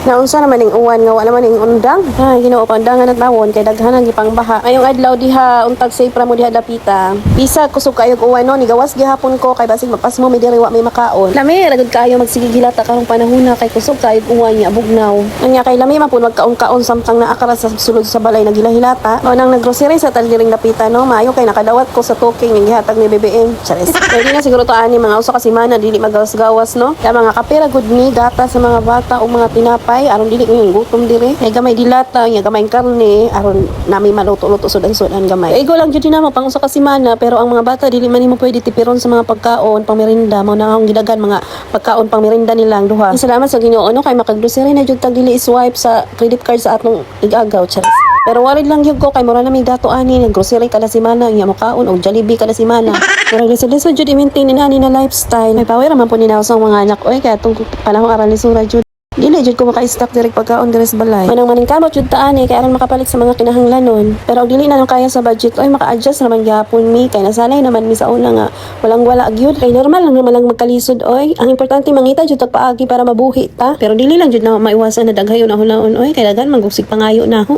Naunsa naman ning uwan nga wala man ning undang. Ay Ginoo pandangan at tawon kay daghanan gipang baha. Ngayong adlaw diha untag safe ra mo diha dapita. Bisa kusog kayo uwan no ni gawas gihapon ko kay basig mapas mo mi diri wa may makaon. Lami ragud kayo magsigigilata karong panahona kay kusog kayo uwan nya bugnaw. Anya kay lami man pud magkaon-kaon samtang naakara sa sulod sa balay nagilahilata. Mao nang naggrocery sa taldiring dapita no maayo kay nakadawat ko sa toking ning gihatag ni BBM. Charis. Pwede na siguro to ani mga usa ka semana dili magawas-gawas no. Kaya mga kapira gud ni gata sa mga bata o mga tinapay aron dili yung gutom dire kay gamay dilata nya gamay karne aron nami maluto-luto sudan-sudan gamay igo lang jud namo pang usa ka semana pero ang mga bata dili man nimo pwede tipiron sa mga pagkaon pang merinda mao na akong gidagan mga pagkaon pang merinda nila ang duha salamat sa Ginoo no kay makaggrocery na jud tag dili swipe sa credit card sa atong igagaw charis. Pero worried lang yun ko kay mura na may dato ani nag-grocery kada semana nya mokaon og Jollibee kada semana. Murag lisod-lisod jud i-maintain ni ani na lifestyle. May power man po ni sa mga anak oy kay atong panahon aral ni sura jud. Dili jud ko maka-stock direk pagkaon diri sa balay. Manang maning kamot jud ta ani kay aron makapalit sa mga kinahanglanon. Pero og dili na nang kaya sa budget oy maka-adjust naman gyapon mi kay nasanay naman mi sa una nga walang wala gyud kay normal lang naman lang magkalisod oy. Ang importante mangita jud tag paagi para mabuhi ta. Pero dili lang jud na maiwasan na daghayon na hulaon oy kay daghan magugsig pangayo na ho.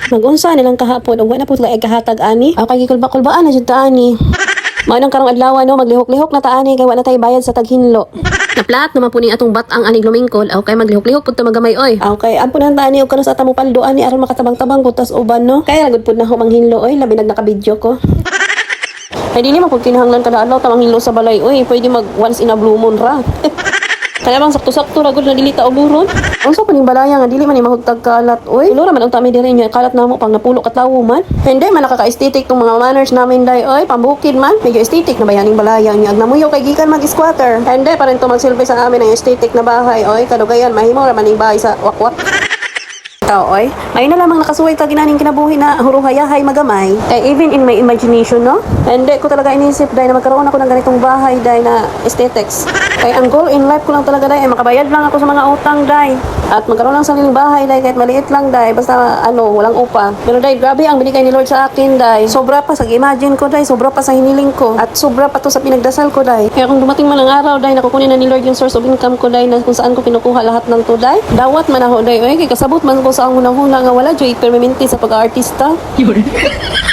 Mag-unsa nilang kahapon og wala pud kay kahatag ani. Aw kay gikulba-kulbaan na jud ta ani. Mao nang karong adlaw no maglihok-lihok na ta ani kay wala tay bayad sa taghinlo. Naplat naman po ni atong batang anig lumingkod aw kay maglihok-lihok pud ta magamay oy. Aw kay ampunan ta ani og kanus atamo paldoan ni aron makatabang-tabang butas uban no. Kay ragud pud na ho manghinlo oy labi naka-video ko. Kay dili man pud kinahanglan kada adlaw ta manghinlo sa balay oy, pwede mag once in a blue moon ra. Kaya bang sakto-sakto ragud na dili ta og buron. Unsa pa ning balaya nga dili man ni mahugtag kalat oy. Lura man ang tami diri nya kalat namo pang napulo ka tawo man. Hindi man nakaka-aesthetic tong mga manners namin day oy, pambukid man. Medyo aesthetic na bayaning balaya nya ag namuyo kay gikan mag-squatter. Hindi pa rin to magsilbi sa amin ang aesthetic na bahay oy. Kadugayan mahimo ra man ning bahay sa wakwak. Oy, may na lamang nakasuway ta ginaning kinabuhi na huruhayahay magamay. Kay even in my imagination, no? Hindi ko talaga inisip dahil na magkaroon ako ng ganitong bahay dahil na aesthetics. Kay ang goal in life ko lang talaga dahil ay makabayad lang ako sa mga utang dahil at magkaroon ng sariling bahay dahil kahit maliit lang dahil basta walang upa. Pero dahil grabe ang binigay ni Lord sa akin dahil sobra pa sa imagine ko dahil sobra pa sa hiniling ko at sobra pa to sa pinagdasal ko dahil. Kaya kung dumating man ang araw dahil nakukunin na ni Lord yung source of income ko dahil na kung saan ko kinukuha lahat ng to dahil dawat man ako dahil kay kasabot man ko sa ang unang-una nga wala joy permanente sa pag-artista.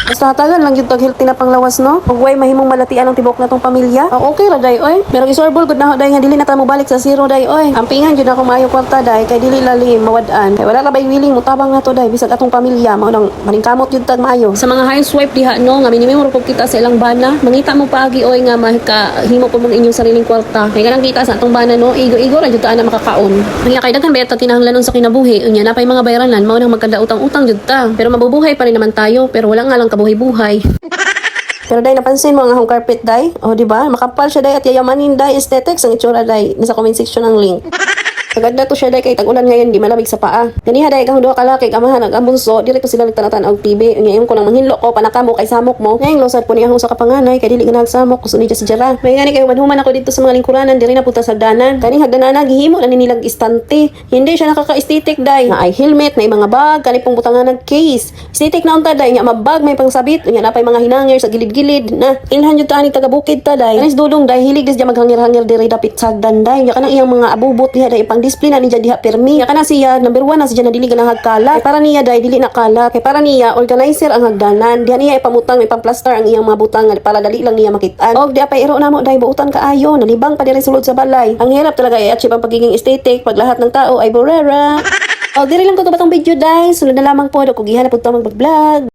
Basta hatagan lang yung healthy na panglawas no. Ug way mahimong malatian ang tibok natong pamilya. Okay ra day oy. Pero gisorbol gud na ho day nga dili na ta mo balik sa zero day oy. Ampingan jud ako maayo kwarta day kay dili lalim mawad-an. Kay wala ra bay willing mutabang nato day bisag atong pamilya mao nang maningkamot jud tag maayo. Sa mga housewife diha no nga minimum ra kita sa ilang bana. Mangita mo paagi oy nga mahika-himo po mong inyong sariling kwarta. Kay kanang kita sa atong bana no igo-igo ra jud ta na makakaon. Kaya kay daghan bayad ta kinahanglanon sa kinabuhi unya napay mga bayranan mao nang magkada utang-utang jud ta. Pero mabubuhay pa rin naman tayo pero wala nga lang kabuhay-buhay. Pero dahil napansin mo ang ahong carpet dahil, o diba, makapal siya dahil at yayamanin dahil aesthetics ang itsura dahil, nasa comment section ang link. Kaganda to siya dahil kay tag-ulan ngayon, di malamig sa paa. Ganiha dahil kang duha kalaki, kamahan, ag-ambunso, direct sila nagtanatan og TV. Ngayon ko lang manghinlo ko, panakamo kay samok mo. Ngayon, losad po niya akong sa kapanganay, kay dili ganag samok, gusto niya si Jara. May gani kayo manhuman ako dito sa mga lingkuranan, diri na punta sa hagdanan. Kaning hagdanan gihimo na nilang istante. Hindi siya nakaka-aesthetic dahil. Na ay helmet, na mga bag, kanipong butangan ng case. Aesthetic na unta dahil, nya mabag, may pangsabit, nya napay mga hinanger sa gilid-gilid na. Ilhan jud tani taga bukid ta dahil. Kanis dudong dahil hilig dis maghangir-hangir diri dapit sa hagdan dahil. Nya kanang iyang mga abubot diha dahil pang display na niya diha permi. Nya kana siya number 1 na siya na dili ganang hagkala. Para niya dahil dili nakala. Kay para niya organizer ang hagdanan. Diha niya ipamutang may pamplaster ang iyang mga butang para dali lang niya makitaan. Og di apay iro namo dahil buutan kaayo nalibang pa diri sulod sa balay. Ang hirap talaga i-achieve ang pagiging aesthetic pag lahat ng tao ay borera. Og diri lang ko to batong video dahil sunod na lamang po ako gihanap pud ta mag-vlog.